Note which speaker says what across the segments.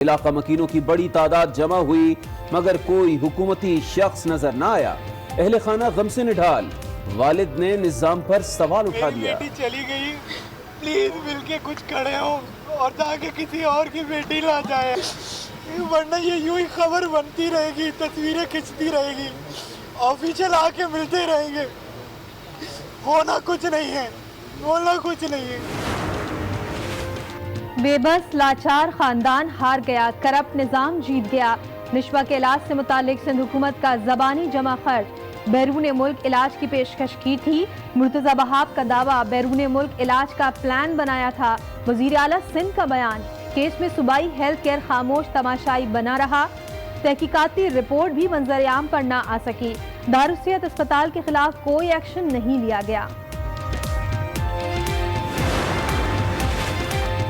Speaker 1: علاقہ مکینوں کی بڑی تعداد جمع ہوئی مگر کوئی حکومتی شخص نظر نہ آیا۔ اہل خانہ غم سے نڈھال، والد نے نظام پر سوال اٹھا دیا۔
Speaker 2: میری بیٹی چلی گئی، پلیز مل کے کچھ کھڑے ہو اور تاکہ کسی اور کی بیٹی نہ جائے، ورنہ یہ یوں ہی خبر بنتی رہے گی، تصویریں کھنچتی رہے گی، آفیشل آ کے ملتے رہیں گے۔ ہونا کچھ نہیں ہے، ہونا کچھ نہیں ہے۔
Speaker 3: بے بس لاچار خاندان ہار گیا، کرپٹ نظام جیت گیا۔ نشوہ کے علاج سے متعلق سندھ حکومت کا زبانی جمع خرچ، بیرون ملک علاج کی پیشکش کی تھی۔ مرتضی وہاب کا دعویٰ بیرون ملک علاج کا پلان بنایا تھا۔ وزیر اعلیٰ سندھ کا بیان، کیس میں صوبائی ہیلتھ کیئر خاموش تماشائی بنا رہا۔ تحقیقاتی رپورٹ بھی منظر عام پر نہ آ سکی۔ دارالصحت اسپتال کے خلاف کوئی ایکشن نہیں لیا گیا۔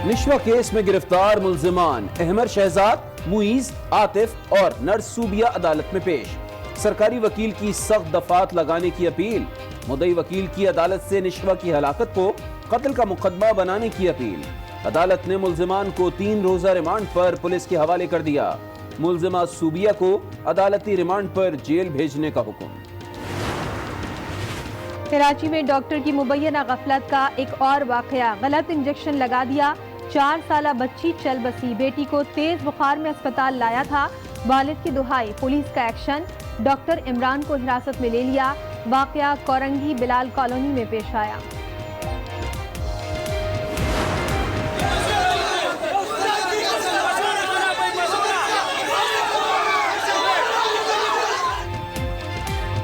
Speaker 1: نشوہ کیس میں گرفتار ملزمان احمر شہزاد، معیز، عاطف اور نرس صوبیہ عدالت میں پیش۔ سرکاری وکیل کی سخت دفعات لگانے کی اپیل، مدعی وکیل کی عدالت سے نشوہ کی ہلاکت کو قتل کا مقدمہ بنانے کی اپیل۔ عدالت نے ملزمان کو 3 روزہ ریمانڈ پر پولیس کے حوالے کر دیا۔ ملزمہ صوبیہ کو عدالتی ریمانڈ پر جیل بھیجنے کا حکم۔
Speaker 3: کراچی میں ڈاکٹر کی مبینہ غفلت کا ایک اور واقعہ، غلط انجیکشن لگا دیا۔ 4 سالہ بچی چل بسی، بیٹی کو تیز بخار میں اسپتال لایا تھا۔ والد کی دہائی، پولیس کا ایکشن، ڈاکٹر عمران کو حراست میں لے لیا۔ واقعہ کورنگی بلال کالونی میں پیش آیا۔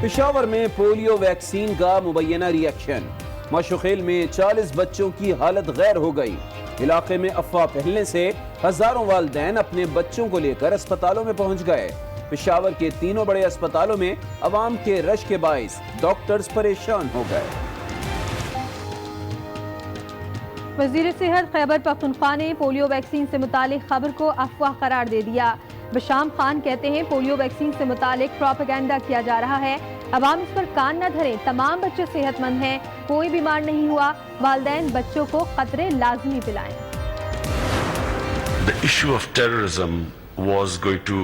Speaker 1: پشاور میں پولیو ویکسین کا مبینہ ری ایکشن، مشوخیل میں 40 بچوں کی حالت غیر ہو گئی۔ علاقے میں افواہ پھیلنے سے ہزاروں والدین اپنے بچوں کو لے کر اسپتالوں میں پہنچ گئے۔ پشاور کے 3 بڑے اسپتالوں میں عوام کے رش کے باعث ڈاکٹرز پریشان ہو گئے۔
Speaker 3: وزیر صحت خیبر پختونخوا نے پولیو ویکسین سے متعلق خبر کو افواہ قرار دے دیا۔ بشام خان کہتے ہیں پولیو ویکسین سے متعلق پروپیگنڈا کیا جا رہا ہے، عوام اس پر کان نہ دھریں، تمام بچے صحت مند ہیں، کوئی بیمار نہیں ہوا، والدین بچوں کو قطرے لازمی پلائیں۔
Speaker 4: The issue of terrorism was going to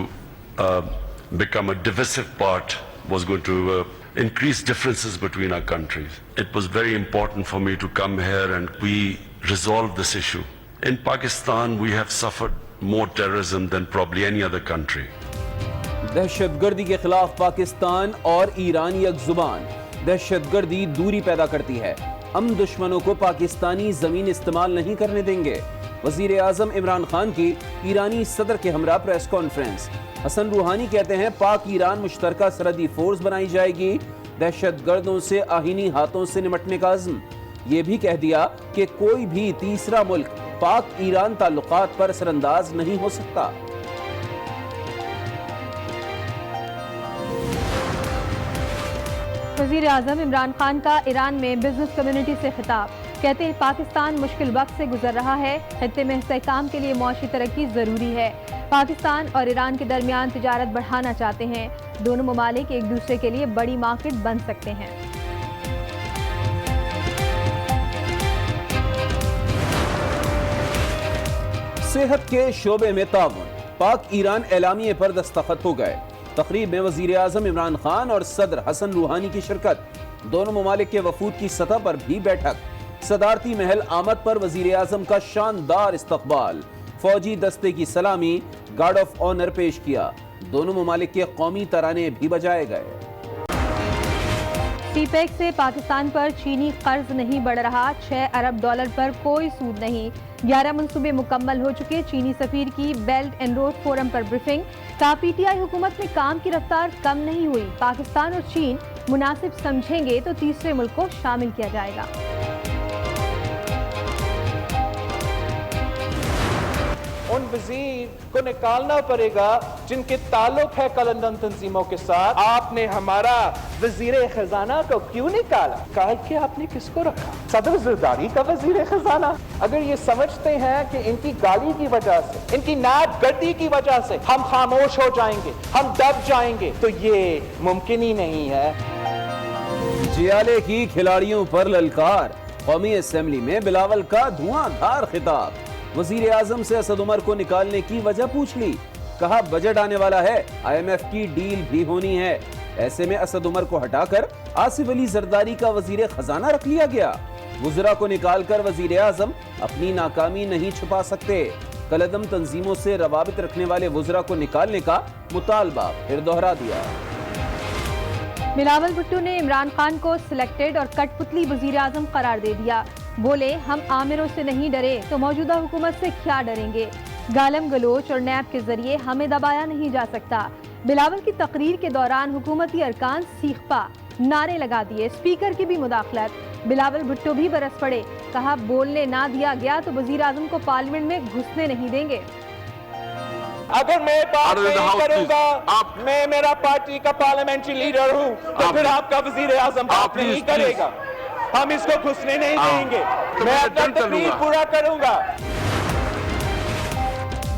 Speaker 4: become a divisive part, was going to increase differences between our countries. It was very important for me to come here and we resolve this issue. In Pakistan, we have suffered more terrorism than probably any other country.
Speaker 1: دہشت گردی کے خلاف پاکستان اور ایران یک زبان، دہشت گردی دوری پیدا کرتی ہے، ہم دشمنوں کو پاکستانی زمین استعمال نہیں کرنے دیں گے۔ وزیر اعظم عمران خان کی ایرانی صدر کے ہمراہ پریس کانفرنس۔ حسن روحانی کہتے ہیں پاک ایران مشترکہ سرحدی فورس بنائی جائے گی، دہشت گردوں سے آہینی ہاتھوں سے نمٹنے کا عزم۔ یہ بھی کہہ دیا کہ کوئی بھی تیسرا ملک پاک ایران تعلقات پر اثر انداز نہیں ہو سکتا۔
Speaker 3: وزیر اعظم عمران خان کا ایران میں بزنس کمیونٹی سے خطاب، کہتے ہیں پاکستان مشکل وقت سے گزر رہا ہے، خطے میں استحکام کے لیے معاشی ترقی ضروری ہے۔ پاکستان اور ایران کے درمیان تجارت بڑھانا چاہتے ہیں، دونوں ممالک ایک دوسرے کے لیے بڑی مارکیٹ بن سکتے ہیں۔
Speaker 1: صحت کے شعبے میں تعاون، پاک ایران اعلامیے پر دستخط ہو گئے۔ تقریب میں وزیر اعظم عمران خان اور صدر حسن روحانی کی شرکت، دونوں ممالک کے وفود کی سطح پر بھی بیٹھک۔ صدارتی محل آمد پر وزیر اعظم کا شاندار استقبال، فوجی دستے کی سلامی، گارڈ آف آنر پیش کیا، دونوں ممالک کے قومی ترانے بھی بجائے گئے۔
Speaker 3: سی پیک سے پاکستان پر چینی قرض نہیں بڑھ رہا، 6 ارب ڈالر پر کوئی سود نہیں، 11 منصوبے مکمل ہو چکے۔ چینی سفیر کی belt and road forum per briefing, کہا پی ٹی آئی حکومت میں کام کی رفتار کم نہیں ہوئی، پاکستان اور چین مناسب سمجھیں گے تو تیسرے ملک کو شامل کیا جائے گا۔
Speaker 2: ان وزیر کو نکالنا پڑے گا جن کے تعلق ہے قلندن تنظیموں کے ساتھ۔ آپ نے ہمارا وزیر خزانہ کو کیوں نکالا؟ کہا کہ آپ نے کس کو رکھا؟ صدر زرداری کا وزیر خزانہ؟ اگر یہ سمجھتے ہیں کہ ان کی گالی کی وجہ سے، ان کی ناب گردی کی وجہ سے ہم خاموش ہو جائیں گے، ہم دب جائیں گے، تو یہ ممکن ہی نہیں ہے۔
Speaker 1: جیالے کی کھلاڑیوں پر للکار، قومی اسمبلی میں بلاول کا دھواں دھار خطاب، वजीर आजम से असद उमर को निकालने की वजह पूछ ली। कहा बजट आने वाला है, IMF की डील भी होनी है। ऐसे में असद उमर को हटाकर आसिफ अली जरदारी का वजीर खजाना रख लिया गया। वज़रा को निकालकर वजीर आजम अपनी नाकामी नहीं छुपा सकते। कलअदम तंजीमों से रवाबित रखने वाले वज़रा को निकालने का मुतालबा फिर दोहरा दिया।
Speaker 3: बिलावल भुट्टो ने इमरान खान को सिलेक्टेड और कठपुतली वजीर आजम करार दे दिया। बोले हम आमिरों से नहीं डरे तो मौजूदा हुकूमत से क्या डरेंगे। गालम गलोच और नैब के जरिए हमें दबाया नहीं जा सकता। बिलावल की तकरीर के दौरान हुकूमती अरकान सीखपा नारे लगा दिए। स्पीकर की भी मुदाखलत। बिलावल भुट्टो भी बरस पड़े। कहा बोलने ना दिया गया तो वजीर आजम को पार्लियामेंट में घुसने नहीं देंगे।
Speaker 2: अगर मैं बात नहीं करूंगा, मैं मेरा पार्टी का पार्लियामेंट्री लीडर हूं, तो फिर आपका वजीर आजम बात नहीं करेगा। हम इसको घुसने नहीं देंगे। मैं अपना तकरीर पूरा करूंगा।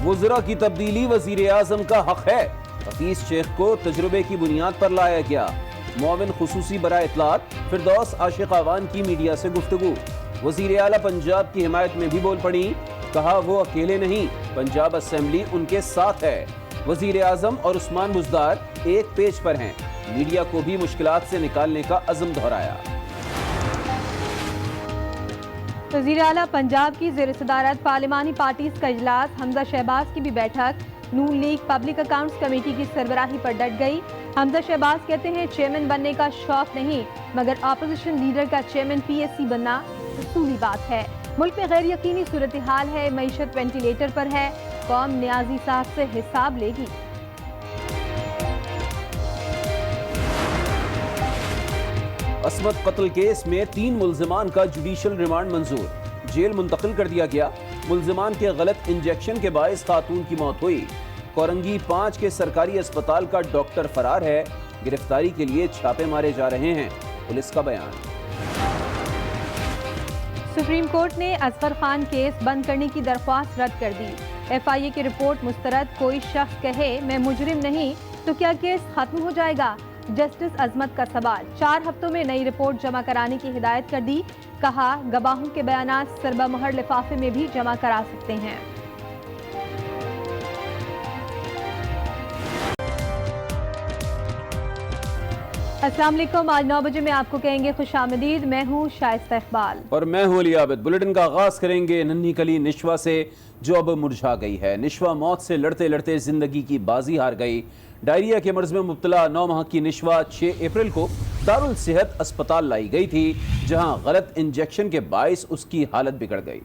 Speaker 1: वज़रा की तब्दीली वजीर आजम का हक है। हफीज शेख को तजुर्बे की बुनियाद पर लाया गया। मुआविन खुसूसी बराए इत्तलात फिरदौस आशिक आवान की मीडिया से गुफ्तगू। वजीर आला पंजाब की हिमायत में भी बोल पड़ी। कहा वो अकेले नहीं, पंजाब असेंबली उनके साथ है। वजीर आजम और उस्मान बुज़दार एक पेज पर हैं। मीडिया को भी मुश्किलात से निकालने का अज़म दोहराया।
Speaker 3: वज़ीर आला पंजाब की ज़ेर सदारत पार्लिमानी पार्टीज का इजलास, हमजा शहबाज की भी बैठक नून लीग पब्लिक अकाउंट्स कमेटी की सरबराही पर डट गई। हमजा शहबाज कहते हैं चेयरमैन बनने का शौक नहीं, मगर अपोजिशन लीडर का चेयरमैन PSC बनना उसूली बात है। मुल्क में गैर यकीनी सूरत हाल है, मईशत वेंटिलेटर पर है, कौम न्याजी साहब से हिसाब लेगी।
Speaker 1: असमत कत्ल केस में 3 मुल्जिमान का जुडिशल रिमांड मंजूर, जेल मुंतकिल कर दिया गया। मुल्जिमान के गलत इंजेक्शन के बायस खातून की मौत हुई। कोरंगी 5 के सरकारी अस्पताल का डॉक्टर फरार है। गिरफ्तारी के लिए छापे मारे जा रहे हैं, पुलिस का बयान।
Speaker 3: सुप्रीम कोर्ट ने असगर खान केस बंद करने की दरख्वास्त रद्द कर दी। FIA की रिपोर्ट मुस्तरद। कोई शख्स कहे मैं मुजरिम नहीं तो क्या केस खत्म हो जाएगा? जस्टिस अजमत का सवाल। 4 हफ्तों में नई रिपोर्ट जमा कराने की हिदायत कर दी। कहा गवाहों के बयानात सरबा मुहर लिफाफे में भी जमा करा सकते हैं। अस्सलाम वालेकुम। आज 9 बजे में आपको कहेंगे खुशामदीद। मैं हूँ शाइस्ता इकबाल
Speaker 1: और मैं हूँ अली आबिद। बुलेटिन का आगाज करेंगे नन्ही कली निशवा से, जो अब मुरझा गई है। निशवा मौत से लड़ते लड़ते जिंदगी की बाजी हार गई। डायरिया के मर्ज में मुब्तला 9 माह की निशवा 6 अप्रैल को दारुल सेहत अस्पताल लाई गई थी, जहां गलत इंजेक्शन के बायस उसकी हालत बिगड़ गई।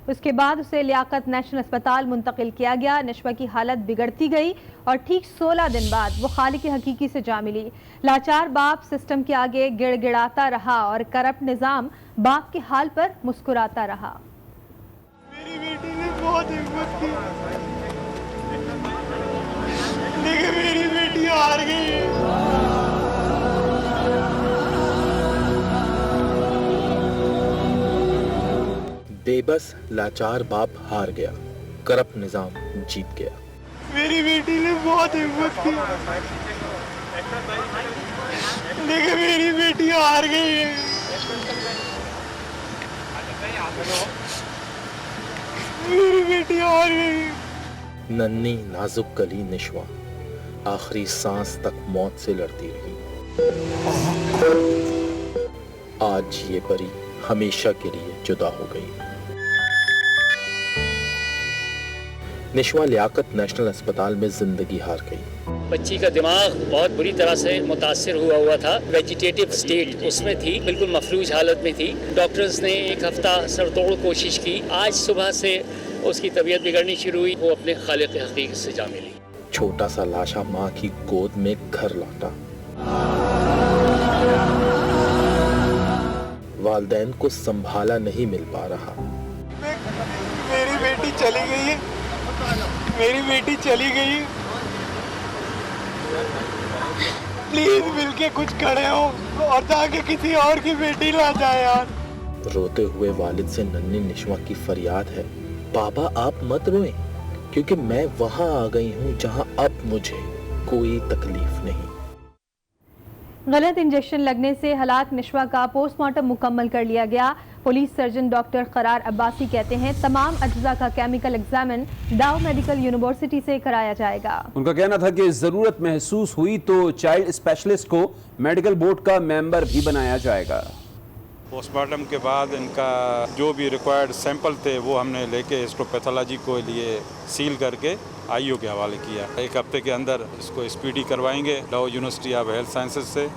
Speaker 3: उसके बाद उसे लियाकत नेशनल अस्पताल मुंतकिल किया गया। निशवा की हालत बिगड़ती गई और ठीक 16 दिन बाद वो खालिक हकीकी से जा मिली। लाचार बाप सिस्टम के आगे गिड़गिड़ाता रहा और करप्ट निजाम बाप के हाल पर मुस्कुराता रहा।
Speaker 5: मेरी बेटी ने बहुत हिम्मत की, लेकिन मेरी बेटी हार गई।
Speaker 6: बेबस लाचार बाप हार गया, करप्ट निजाम जीत गया।
Speaker 5: मेरी बेटी ने बहुत हिम्मत की, लेकिन मेरी बेटी हार गई है। मेरी बेटी हार गई।
Speaker 6: नन्ही नाजुक कली निशवा आखिरी सांस तक मौत से लड़ती रही। आज ये परी हमेशा के लिए जुदा हो गई। निशवा लियाकत नेशनल अस्पताल में जिंदगी हार गई।
Speaker 7: बच्ची का दिमाग बहुत बुरी तरह से मुतासिर हुआ था। वेजिटेटिव स्टेट उसमें थी, बिल्कुल मफलूज हालत में थी। डॉक्टर्स ने 1 हफ्ता सरतोड़ कोशिश की। आज सुबह से उसकी तबीयत बिगड़नी शुरू हुई। वो अपने खालिक हकीक से जा मिली।
Speaker 6: छोटा सा लाशा माँ की गोद में घर लौटा। वालिदैन को संभाला नहीं मिल पा रहा।
Speaker 5: मेरी बेटी चली गई है, मेरी बेटी चली गई। प्लीज मिलके कुछ खड़े हो और ताकि किसी और की बेटी ना जाए यार।
Speaker 6: रोते हुए वालिद से नन्ही निशवा की फरियाद है, बाबा आप मत रोएं, क्योंकि मैं वहां आ गई हूं जहां अब मुझे कोई तकलीफ नहीं।
Speaker 3: गलत इंजेक्शन लगने से हलाक निशवा का पोस्टमार्टम मुकम्मल कर लिया गया। पुलिस सर्जन डॉक्टर करार अब्बासी कहते हैं तमाम अज्जा का केमिकल एग्जामिन डाउ मेडिकल यूनिवर्सिटी से कराया जाएगा।
Speaker 1: उनका कहना था कि जरूरत महसूस हुई तो चाइल्ड स्पेशलिस्ट को मेडिकल बोर्ड का मेंबर भी बनाया जाएगा।
Speaker 8: पोस्टमार्टम के बाद इनका जो भी रिक्वायर्ड सैंपल थे वो हमने लेके इसको पैथोलॉजी को लिए सील करके आईओ के हवाले किया। एक हफ्ते के अंदर इसको स्पीडी करवाएंगे डाउ यूनिवर्सिटी ऑफ हेल्थ साइंसेज से,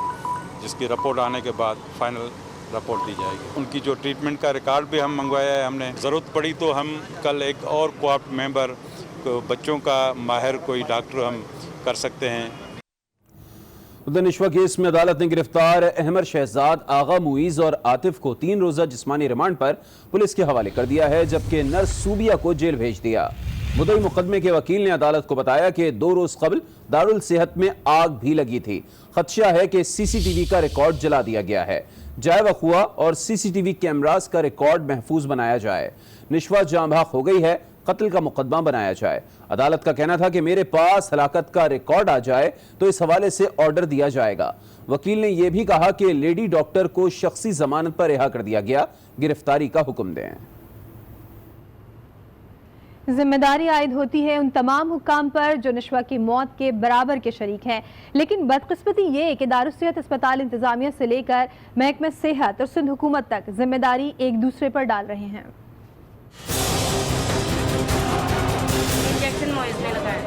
Speaker 8: जिसकी रिपोर्ट आने के बाद फाइनल रिपोर्ट दी जाएगी। उनकी जो ट्रीटमेंट का रिकॉर्ड भी हम मंगवाया है हमने, ज़रूरत पड़ी तो हम कल एक और कोऑप्ट मेंबर बच्चों का माहिर कोई डॉक्टर हम कर सकते हैं।
Speaker 1: उधर निशवा केस में अदालत ने गिरफ्तार अहमद शहजाद, आगा मुईज और आतिफ को 3 रोज़ा जिस्मानी रिमांड पर पुलिस के हवाले कर दिया है, जबकि नर्स सूबिया को जेल भेज दिया। मुद्दई मुकदमे के वकील ने अदालत को बताया कि 2 रोज कबल दारुल सेहत में आग भी लगी थी। खदशा है कि सीसीटीवी का रिकॉर्ड जला दिया गया है। जाए वक़ुआ और सीसीटीवी कैमरास का रिकॉर्ड महफूज बनाया जाए। निशवा जाँ बहक हो गई है, कत्ल का मुकदमा बनाया जाए। अदालत का कहना था कि मेरे पास हलाकत का रिकॉर्ड आ जाए तो इस हवाले से ऑर्डर दिया जाएगा। वकील ने यह भी कहा कि लेडी डॉक्टर को शख्सी जमानत पर रिहा कर दिया गया, गिरफ्तारी का हुक्म दें।
Speaker 3: जिम्मेदारी आयद होती है उन तमाम हुक्काम पर जो निशवा की मौत के बराबर के शरीक हैं, लेकिन बदकिस्मती ये कि दारुस्सेहत अस्पताल इंतजामिया से लेकर महकमे सेहत और सिंध हुकूमत तक जिम्मेदारी एक दूसरे पर डाल रहे हैं।
Speaker 9: इंजेक्शन मोइज ने लगाया,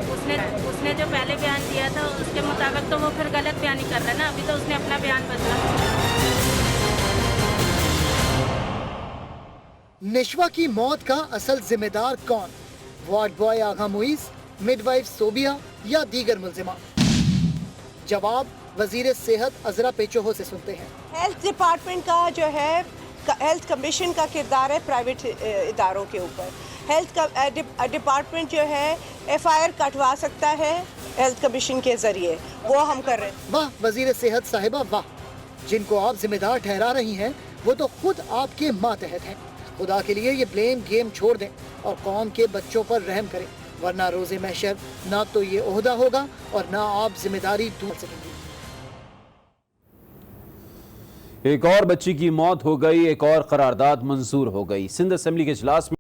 Speaker 9: उसने जो पहले बयान दिया था उसके मुताबिक तो वो फिर गलत बयान ही कर रहा है ना। अभी तो उसने अपना बयान बदला।
Speaker 10: निशवा की मौत का असल जिम्मेदार कौन? वार्ड बॉय आगा मुईज, मिडवाइफ सोबिया या दीगर मुल्जिमान? जवाब वजीर सेहत अजरा पेचोहो से सुनते हैं।
Speaker 11: हेल्थ डिपार्टमेंट का जो है हेल्थ कमीशन का किरदार है प्राइवेट इदारों के ऊपर। हेल्थ का डिपार्टमेंट जो है FIR कटवा सकता है हेल्थ कमीशन के जरिए, वो हम कर रहे हैं।
Speaker 10: वाह वजीर सेहत साहिबा वाह, जिनको आप जिम्मेदार ठहरा रही हैं वो तो खुद आपके मातहत हैं। खुदा के लिए ये ब्लेम गेम छोड़ दें और कौम के बच्चों पर रहम करें, वरना रोज़े महशर ना तो ये ओहदा होगा और ना आप जिम्मेदारी दूर सकेंगे।
Speaker 1: एक और बच्ची की मौत हो गई, एक और करारदाद मंजूर हो गई। सिंध असेंबली के इजलास में